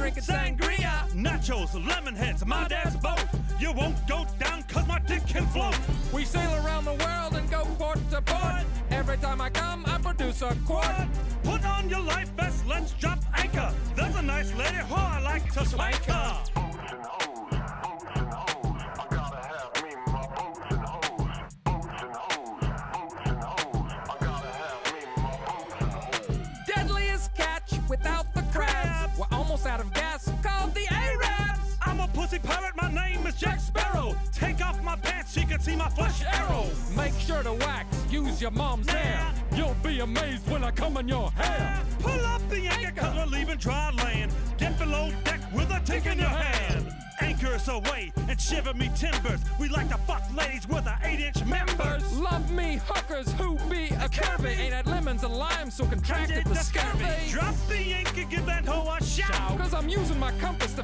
drinking sangria. Nachos, lemon heads, my dad's boat. You won't go down cause my dick can float. We sail around the world and go port to port. Every time I come, I produce a quart. Put on your life vest, let's drop anchor. There's a nice lady who I like to swank her. Boats and hoes, boats and hoes. I gotta have me my boats and hoes. Boats and hoes, boats and hoes. I gotta have me my boats and hoes. Deadliest catch without the crabs. We're almost out of gas, called the Arabs. I'm a pussy pirate, my name is Jack Sparrow. Take off my pants, she can see my flesh arrow. Make sure to wax, use your mom's hair. You'll be amazed when I come in your hair. Pull up the anchor cause we're leaving dry land. Get below deck with a tick in your hand. Anchors away and shiver me timbers. We like to fuck ladies with our 8-inch members. Love me hookers who be a curvy. Ain't had lemons and limes so contracted the scurvy. Drop the anchor, give that hoe a shout. Cause I'm using my compass to